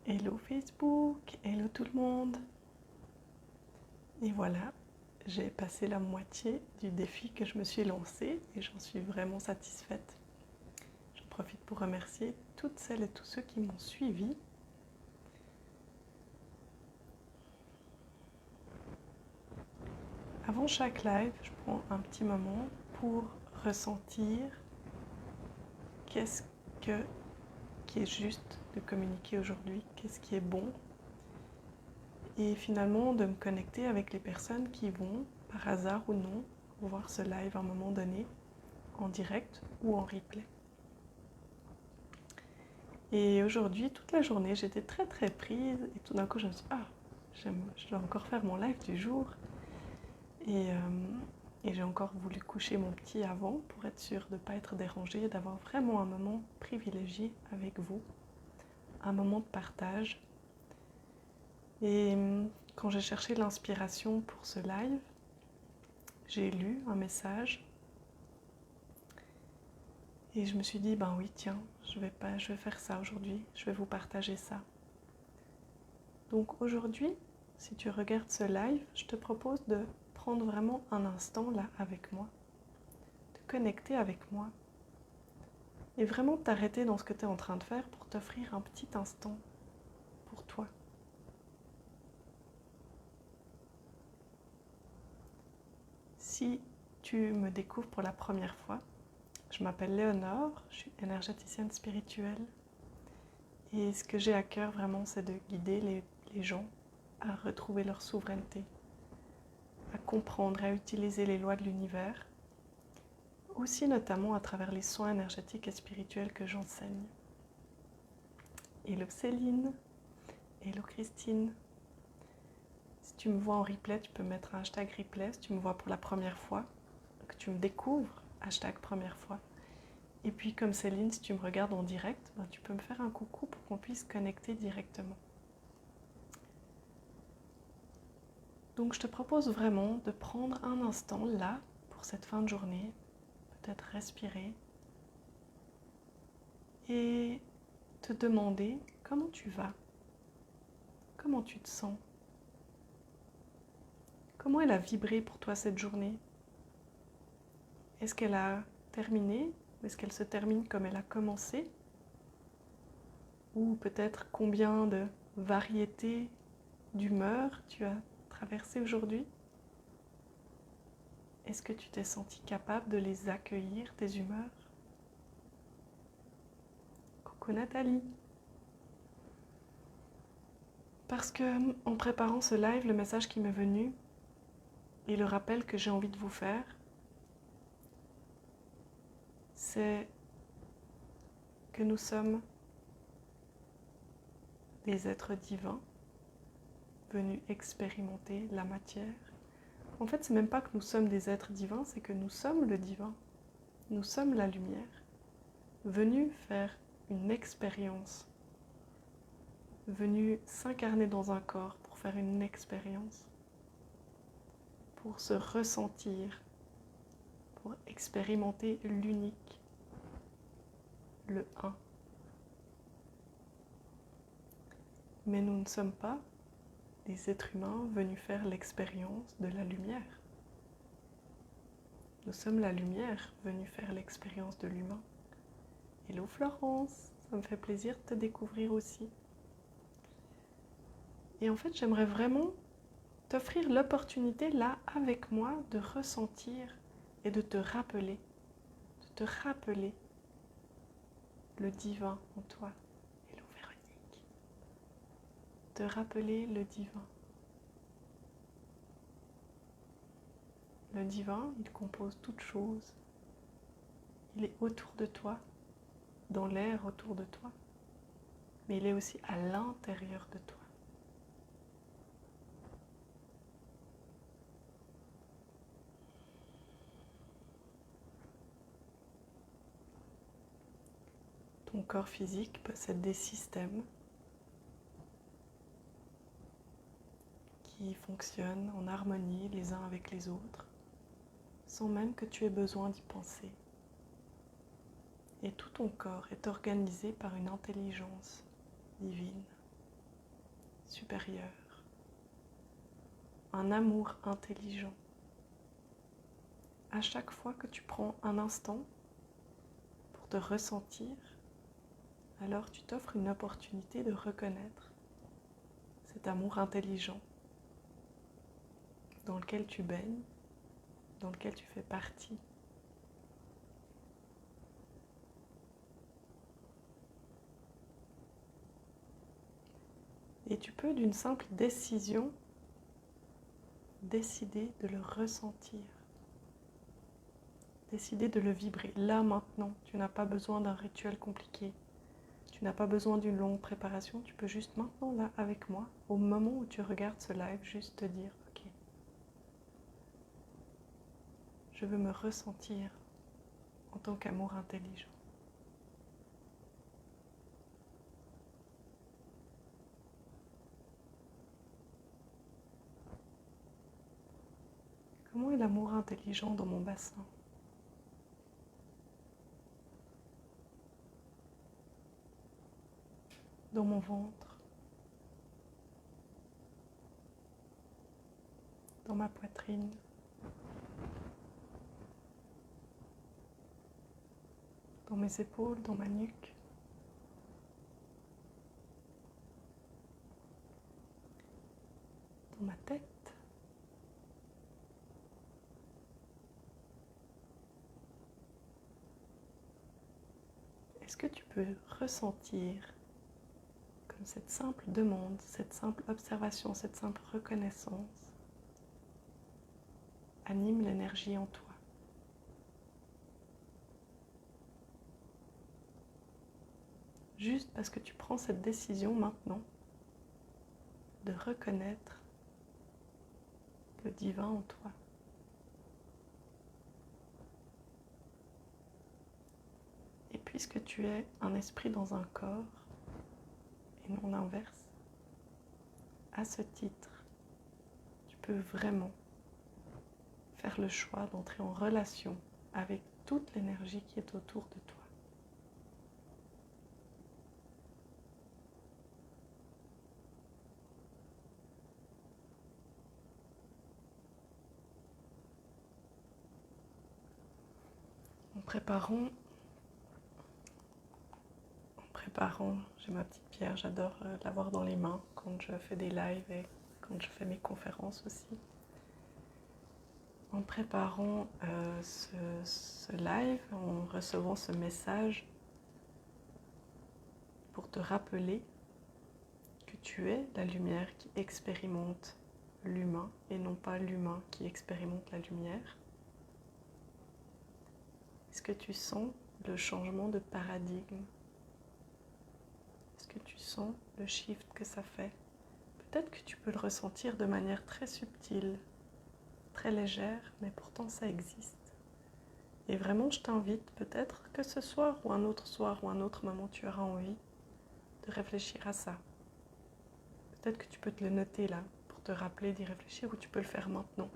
Hello Facebook, hello tout le monde. Et voilà, j'ai passé la moitié du défi que je me suis lancé et j'en suis vraiment satisfaite. J'en profite pour remercier toutes celles et tous ceux qui m'ont suivi. Avant chaque live, je prends un petit moment pour ressentir qu'est-ce qui est juste de communiquer aujourd'hui, qu'est-ce qui est bon. Et finalement, de me connecter avec les personnes qui vont, par hasard ou non, voir ce live à un moment donné, en direct ou en replay. Et aujourd'hui, toute la journée, j'étais très très prise et tout d'un coup, je me suis dit, je dois encore faire mon live du jour. Et j'ai encore voulu coucher mon petit avant pour être sûre de ne pas être dérangée et d'avoir vraiment un moment privilégié avec vous, un moment de partage. Et quand j'ai cherché l'inspiration pour ce live, j'ai lu un message et je me suis dit, ben oui, tiens, je vais faire ça aujourd'hui, je vais vous partager ça. Donc aujourd'hui, si tu regardes ce live, je te propose de prendre vraiment un instant là avec moi, de connecter avec moi et vraiment t'arrêter dans ce que tu es en train de faire pour t'offrir un petit instant pour toi. Si tu me découvres pour la première fois, je m'appelle Léonore, je suis énergéticienne spirituelle et ce que j'ai à cœur vraiment, c'est de guider les gens à retrouver leur souveraineté, à comprendre, à utiliser les lois de l'univers, aussi notamment à travers les soins énergétiques et spirituels que j'enseigne. Hello Céline, hello Christine. Si tu me vois en replay, tu peux mettre un hashtag replay. Si tu me vois pour la première fois, que tu me découvres, hashtag première fois. Et puis comme Céline, si tu me regardes en direct, tu peux me faire un coucou pour qu'on puisse connecter directement. Donc je te propose vraiment de prendre un instant là, pour cette fin de journée, peut-être respirer et te demander comment tu vas, comment tu te sens, comment elle a vibré pour toi cette journée. Est-ce qu'elle a terminé ou est-ce qu'elle se termine comme elle a commencé? Ou peut-être combien de variétés d'humeurs tu as traversées aujourd'hui? Est-ce que tu t'es senti capable de les accueillir, tes humeurs? Coucou Nathalie. Parce que en préparant ce live, le message qui m'est venu et le rappel que j'ai envie de vous faire, c'est que nous sommes des êtres divins venus expérimenter la matière. En fait, c'est même pas que nous sommes des êtres divins, c'est que nous sommes le divin. Nous sommes la lumière, venus faire une expérience, venus s'incarner dans un corps pour faire une expérience, pour se ressentir, pour expérimenter l'unique, le un. Mais nous ne sommes pas des êtres humains venus faire l'expérience de la lumière. Nous sommes la lumière venue faire l'expérience de l'humain. Hello Florence, ça me fait plaisir de te découvrir aussi. Et en fait, j'aimerais vraiment t'offrir l'opportunité là avec moi de ressentir et de te rappeler le divin en toi. Hello Véronique. Te rappeler le divin. Le divin, il compose toute chose. Il est autour de toi, dans l'air autour de toi, mais il est aussi à l'intérieur de toi. Ton corps physique possède des systèmes qui fonctionnent en harmonie les uns avec les autres, sans même que tu aies besoin d'y penser. Et tout ton corps est organisé par une intelligence divine. supérieur, un amour intelligent. À chaque fois que tu prends un instant pour te ressentir, alors tu t'offres une opportunité de reconnaître cet amour intelligent dans lequel tu baignes, dans lequel tu fais partie. Et tu peux, d'une simple décision, décider de le ressentir, décider de le vibrer. Là, maintenant, tu n'as pas besoin d'un rituel compliqué. Tu n'as pas besoin d'une longue préparation. Tu peux juste maintenant, là, avec moi, au moment où tu regardes ce live, juste te dire, ok, je veux me ressentir en tant qu'amour intelligent. Comment est l'amour intelligent dans mon bassin? Dans mon ventre? Dans ma poitrine? Dans mes épaules? Dans ma nuque? Dans ma tête? Est-ce que tu peux ressentir comme cette simple demande, cette simple observation, cette simple reconnaissance anime l'énergie en toi? Juste parce que tu prends cette décision maintenant de reconnaître le divin en toi. Et puisque tu es un esprit dans un corps, et non l'inverse, à ce titre, tu peux vraiment faire le choix d'entrer en relation avec toute l'énergie qui est autour de toi. En préparant, j'ai ma petite pierre, j'adore l'avoir dans les mains quand je fais des lives et quand je fais mes conférences aussi. En préparant ce live, en recevant ce message pour te rappeler que tu es la lumière qui expérimente l'humain et non pas l'humain qui expérimente la lumière. Est-ce que tu sens le changement de paradigme? Est-ce que tu sens le shift que ça fait? Peut-être que tu peux le ressentir de manière très subtile, très légère, mais pourtant ça existe. Et vraiment, je t'invite peut-être que ce soir ou un autre moment, tu auras envie de réfléchir à ça. Peut-être que tu peux te le noter là pour te rappeler d'y réfléchir ou tu peux le faire maintenant.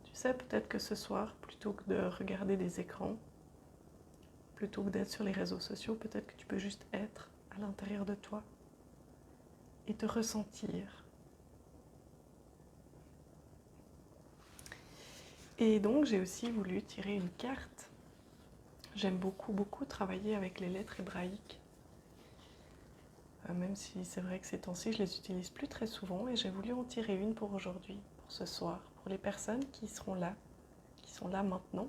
Tu sais, peut-être que ce soir, plutôt que de regarder des écrans, plutôt que d'être sur les réseaux sociaux, peut-être que tu peux juste être à l'intérieur de toi et te ressentir. Et donc, j'ai aussi voulu tirer une carte. J'aime beaucoup travailler avec les lettres hébraïques. Même si c'est vrai que ces temps-ci, je les utilise plus très souvent. Et j'ai voulu en tirer une pour aujourd'hui, pour ce soir, pour les personnes qui seront là maintenant.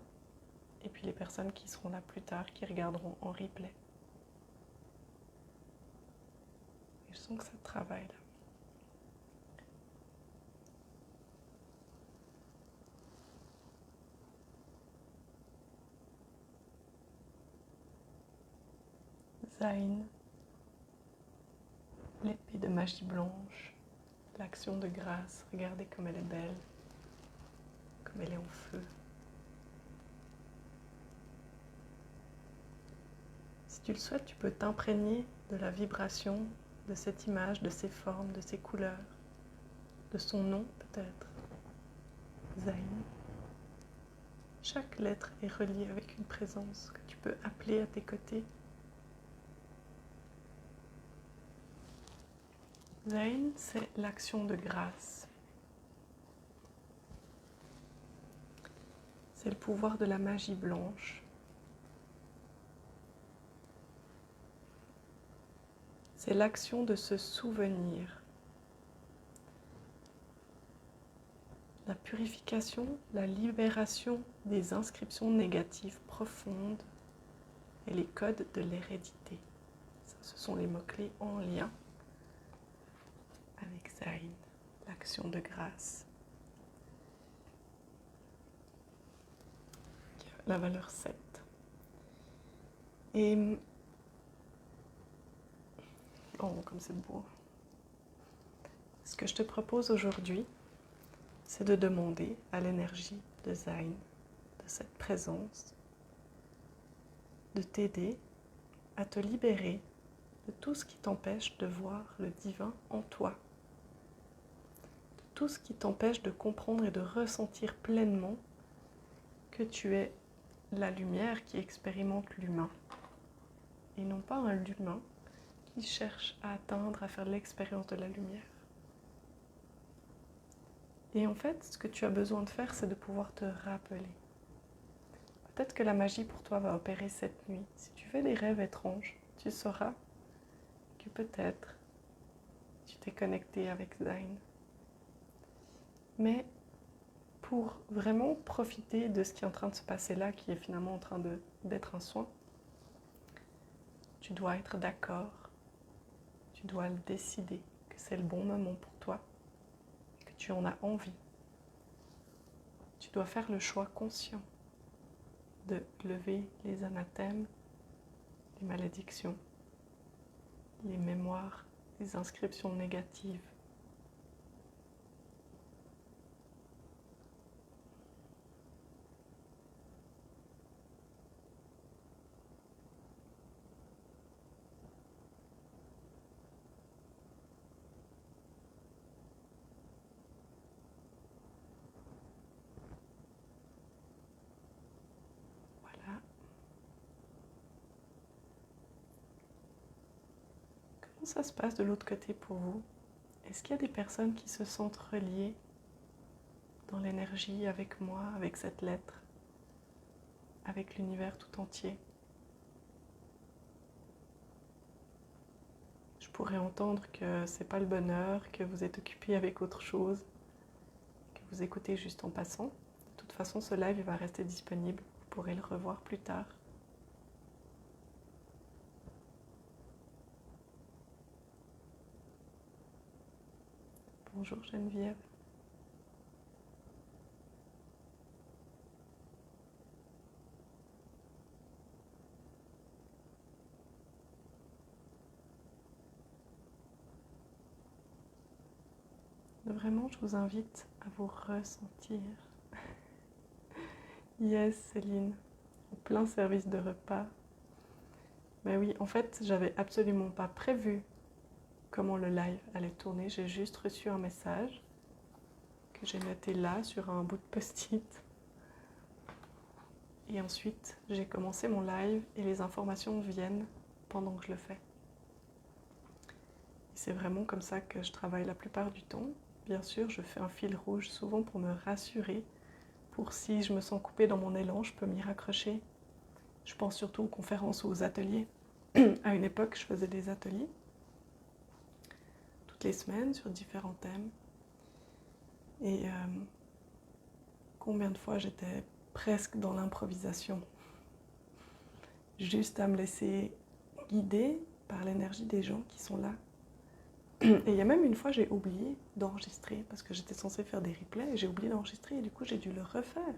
Et puis les personnes qui seront là plus tard, qui regarderont en replay. Et je sens que ça travaille là. Zayn, l'épée de magie blanche, l'action de grâce, regardez comme elle est belle, comme elle est en feu. Si tu le souhaites, tu peux t'imprégner de la vibration de cette image, de ses formes, de ses couleurs, de son nom peut-être, Zayn. Chaque lettre est reliée avec une présence que tu peux appeler à tes côtés. Zayn, c'est l'action de grâce. C'est le pouvoir de la magie blanche. C'est l'action de se souvenir. La purification, la libération des inscriptions négatives profondes et les codes de l'hérédité. Ça, ce sont les mots-clés en lien avec Zayn, l'action de grâce. La valeur 7. Et oh, comme c'est beau. Ce que je te propose aujourd'hui, c'est de demander à l'énergie de Zayn, de cette présence, de t'aider à te libérer de tout ce qui t'empêche de voir le divin en toi, de tout ce qui t'empêche de comprendre et de ressentir pleinement que tu es la lumière qui expérimente l'humain, et non pas un humain qui cherche à atteindre, à faire l'expérience de la lumière. Et en fait, ce que tu as besoin de faire, c'est de pouvoir te rappeler. Peut-être que la magie pour toi va opérer cette nuit. Si tu fais des rêves étranges, tu sauras que peut-être tu t'es connecté avec Zayn. Mais pour vraiment profiter de ce qui est en train de se passer là, qui est finalement en train d'être un soin, tu dois être d'accord, tu dois le décider que c'est le bon moment pour toi, que tu en as envie. Tu dois faire le choix conscient de lever les anathèmes, les malédictions, les mémoires, les inscriptions négatives. Voilà. Comment ça se passe de l'autre côté pour vous? Est-ce qu'il y a des personnes qui se sentent reliées dans l'énergie avec moi, avec cette lettre, avec l'univers tout entier? Je pourrais entendre que c'est pas le bonheur, que vous êtes occupé avec autre chose, que vous écoutez juste en passant. De toute façon, ce live il va rester disponible. Vous pourrez le revoir plus tard. Bonjour Geneviève. Vraiment, je vous invite à vous ressentir. Yes, Céline, en plein service de repas. Mais oui, en fait, j'avais absolument pas prévu comment le live allait tourner. J'ai juste reçu un message que j'ai noté là sur un bout de post-it. Et ensuite, j'ai commencé mon live et les informations viennent pendant que je le fais. C'est vraiment comme ça que je travaille la plupart du temps. Bien sûr, je fais un fil rouge souvent pour me rassurer, pour si je me sens coupée dans mon élan, je peux m'y raccrocher. Je pense surtout aux conférences ou aux ateliers. À une époque, je faisais des ateliers toutes les semaines sur différents thèmes. Et combien de fois j'étais presque dans l'improvisation, juste à me laisser guider par l'énergie des gens qui sont là. Et il y a même une fois, j'ai oublié d'enregistrer parce que j'étais censée faire des replays et j'ai oublié d'enregistrer et du coup, j'ai dû le refaire.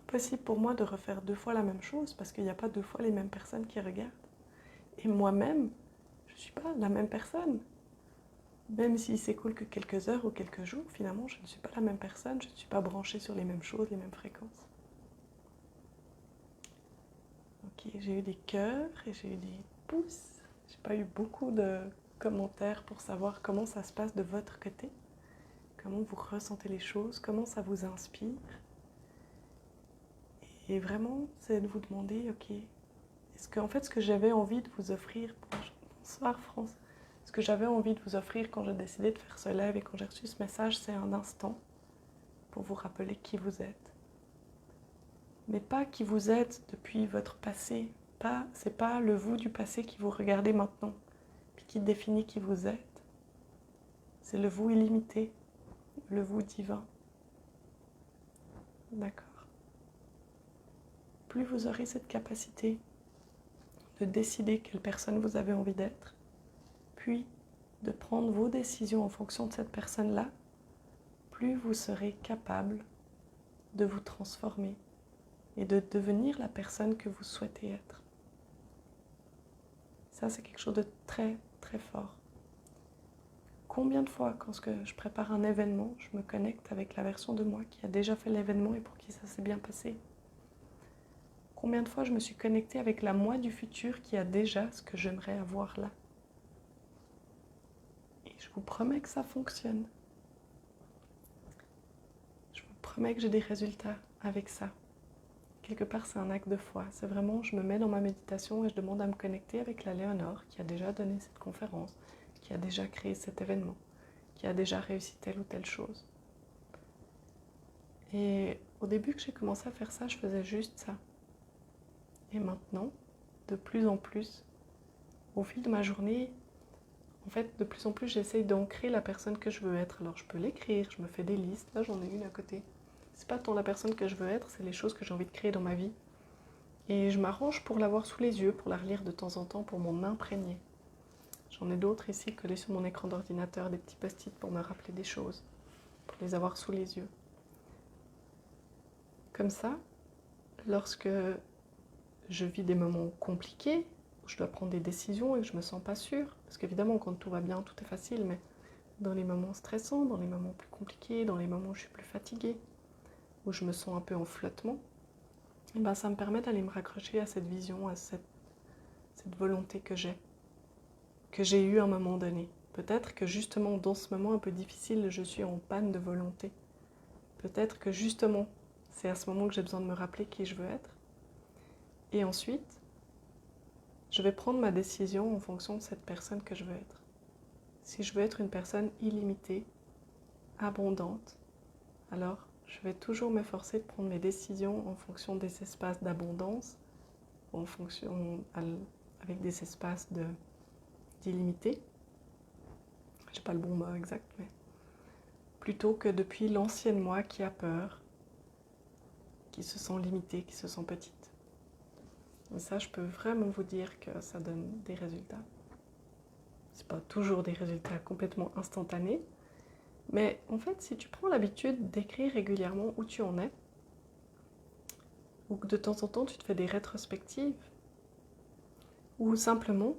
Impossible pour moi de refaire 2 fois la même chose parce qu'il n'y a pas 2 fois les mêmes personnes qui regardent. Et moi-même, je ne suis pas la même personne. Même s'il s'écoule que quelques heures ou quelques jours, finalement, je ne suis pas la même personne, je ne suis pas branchée sur les mêmes choses, les mêmes fréquences. Ok, j'ai eu des cœurs et j'ai eu des pouces. J'ai pas eu beaucoup de commentaires pour savoir comment ça se passe de votre côté, comment vous ressentez les choses, comment ça vous inspire. Et vraiment, c'est de vous demander, ok, est-ce que en fait ce que j'avais envie de vous offrir, bonsoir France, ce que j'avais envie de vous offrir quand j'ai décidé de faire ce live et quand j'ai reçu ce message, c'est un instant pour vous rappeler qui vous êtes. Mais pas qui vous êtes depuis votre passé. C'est pas le vous du passé qui vous regardez maintenant, puis qui définit qui vous êtes. C'est le vous illimité, le vous divin. D'accord. Plus vous aurez cette capacité de décider quelle personne vous avez envie d'être, puis de prendre vos décisions en fonction de cette personne-là, plus vous serez capable de vous transformer et de devenir la personne que vous souhaitez être. Ça, c'est quelque chose de très, très fort. Combien de fois, quand je prépare un événement, je me connecte avec la version de moi qui a déjà fait l'événement et pour qui ça s'est bien passé? Combien de fois je me suis connectée avec la moi du futur qui a déjà ce que j'aimerais avoir là? Et je vous promets que ça fonctionne. Je vous promets que j'ai des résultats avec ça. Quelque part, c'est un acte de foi. C'est vraiment, je me mets dans ma méditation et je demande à me connecter avec la Léonore qui a déjà donné cette conférence, qui a déjà créé cet événement, qui a déjà réussi telle ou telle chose. Et au début que j'ai commencé à faire ça, je faisais juste ça. Et maintenant, de plus en plus, au fil de ma journée, en fait, de plus en plus, j'essaye d'ancrer la personne que je veux être. Alors, je peux l'écrire, je me fais des listes. Là, j'en ai une à côté. C'est pas tant la personne que je veux être, c'est les choses que j'ai envie de créer dans ma vie. Et je m'arrange pour l'avoir sous les yeux, pour la relire de temps en temps, pour m'en imprégner. J'en ai d'autres ici collés sur mon écran d'ordinateur, des petits post-it pour me rappeler des choses, pour les avoir sous les yeux. Comme ça, lorsque je vis des moments compliqués, où je dois prendre des décisions et que je me sens pas sûre, parce qu'évidemment, quand tout va bien, tout est facile, mais dans les moments stressants, dans les moments plus compliqués, dans les moments où je suis plus fatiguée, où je me sens un peu en flottement, et ben ça me permet d'aller me raccrocher à cette vision, à cette volonté que j'ai eue à un moment donné. Peut-être que justement dans ce moment un peu difficile, je suis en panne de volonté. Peut-être que justement, c'est à ce moment que j'ai besoin de me rappeler qui je veux être. Et ensuite, je vais prendre ma décision en fonction de cette personne que je veux être. Si je veux être une personne illimitée, abondante, alors je vais toujours m'efforcer de prendre mes décisions en fonction des espaces d'abondance, avec des espaces d'illimité. Je n'ai pas le bon mot exact, mais plutôt que depuis l'ancienne moi qui a peur, qui se sent limitée, qui se sent petite. Et ça, je peux vraiment vous dire que ça donne des résultats. C'est pas toujours des résultats complètement instantanés, mais en fait, si tu prends l'habitude d'écrire régulièrement où tu en es, ou que de temps en temps tu te fais des rétrospectives, ou simplement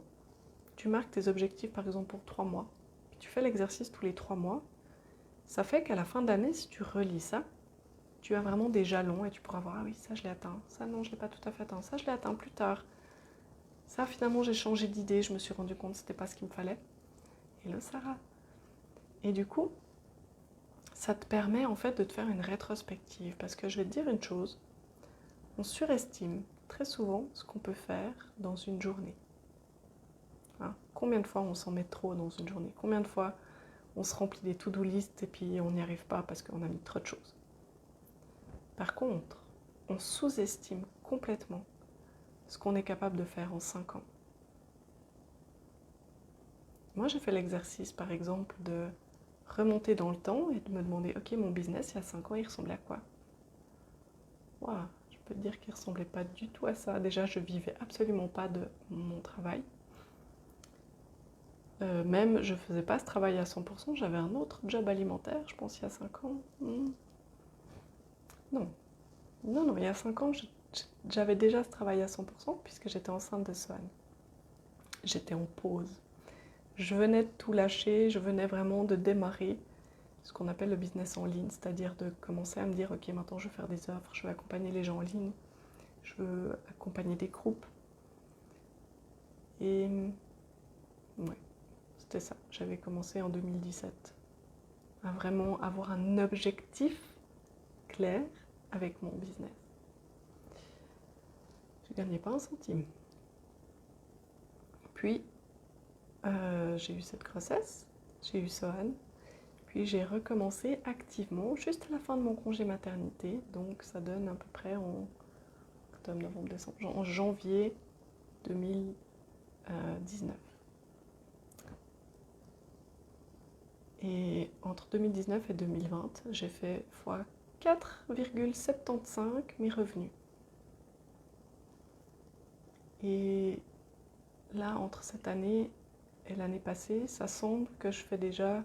tu marques tes objectifs par exemple pour 3 mois, puis tu fais l'exercice tous les 3 mois, ça fait qu'à la fin de l'année, si tu relis ça, tu as vraiment des jalons et tu pourras voir, ah oui, ça je l'ai atteint, ça non, je ne l'ai pas tout à fait atteint, ça je l'ai atteint plus tard. Ça finalement j'ai changé d'idée, je me suis rendu compte que ce n'était pas ce qu'il me fallait. Hello Sarah. Et du coup, ça te permet en fait de te faire une rétrospective, parce que je vais te dire une chose, on surestime très souvent ce qu'on peut faire dans une journée. Hein? Combien de fois on s'en met trop dans une journée? Combien de fois on se remplit des to-do list et puis on n'y arrive pas parce qu'on a mis trop de choses? Par contre, on sous-estime complètement ce qu'on est capable de faire en 5 ans. Moi, j'ai fait l'exercice, par exemple, de remonter dans le temps et de me demander, ok, mon business, il y a 5 ans, il ressemblait à quoi? Waouh, je peux te dire qu'il ne ressemblait pas du tout à ça. Déjà, je vivais absolument pas de mon travail. Même, je ne faisais pas ce travail à 100%, j'avais un autre job alimentaire, je pense, il y a 5 ans. Non, il y a 5 ans, j'avais déjà ce travail à 100% puisque j'étais enceinte de Swan. J'étais en pause. Je venais de tout lâcher, je venais vraiment de démarrer ce qu'on appelle le business en ligne, c'est-à-dire de commencer à me dire, ok, maintenant je veux faire des offres, je veux accompagner les gens en ligne, je veux accompagner des groupes. Et ouais, c'était ça. J'avais commencé en 2017 à vraiment avoir un objectif clair avec mon business. Je ne gagnais pas un centime. Puis, j'ai eu cette grossesse, j'ai eu Sohan, puis j'ai recommencé activement juste à la fin de mon congé maternité, donc ça donne à peu près en octobre, novembre, décembre, en janvier 2019. Et entre 2019 et 2020, j'ai fait x 4,75 mes revenus. Et là, entre cette année et l'année passée, ça semble que je fais déjà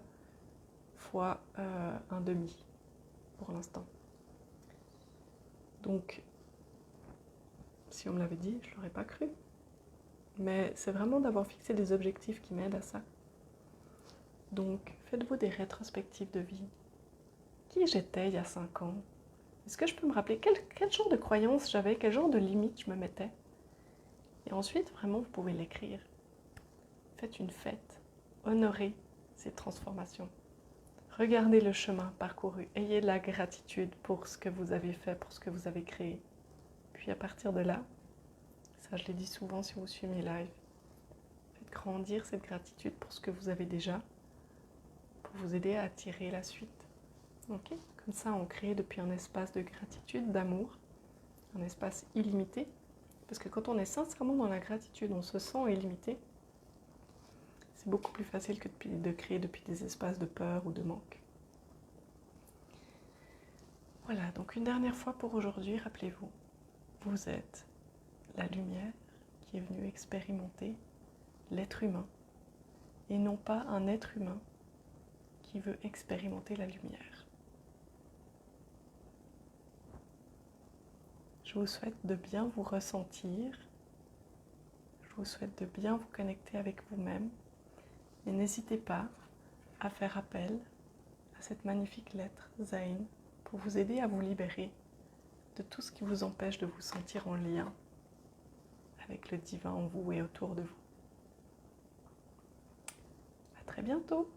fois un demi pour l'instant. Donc, si on me l'avait dit, je ne l'aurais pas cru. Mais c'est vraiment d'avoir fixé des objectifs qui m'aident à ça. Donc, faites-vous des rétrospectives de vie. Qui j'étais il y a 5 ans? Est-ce que je peux me rappeler quel genre de croyances j'avais, quel genre de limites je me mettais? Et ensuite, vraiment, vous pouvez l'écrire. Faites une fête. Honorez ces transformations. Regardez le chemin parcouru. Ayez de la gratitude pour ce que vous avez fait, pour ce que vous avez créé. Puis à partir de là, ça je l'ai dit souvent si vous suivez mes lives, faites grandir cette gratitude pour ce que vous avez déjà, pour vous aider à attirer la suite. Okay? Comme ça, on crée depuis un espace de gratitude, d'amour, un espace illimité. Parce que quand on est sincèrement dans la gratitude, on se sent illimité. C'est beaucoup plus facile que de créer depuis des espaces de peur ou de manque. Voilà, donc une dernière fois pour aujourd'hui, rappelez-vous, vous êtes la lumière qui est venue expérimenter l'être humain et non pas un être humain qui veut expérimenter la lumière. Je vous souhaite de bien vous ressentir, je vous souhaite de bien vous connecter avec vous-même et n'hésitez pas à faire appel à cette magnifique lettre Zain pour vous aider à vous libérer de tout ce qui vous empêche de vous sentir en lien avec le divin en vous et autour de vous. À très bientôt!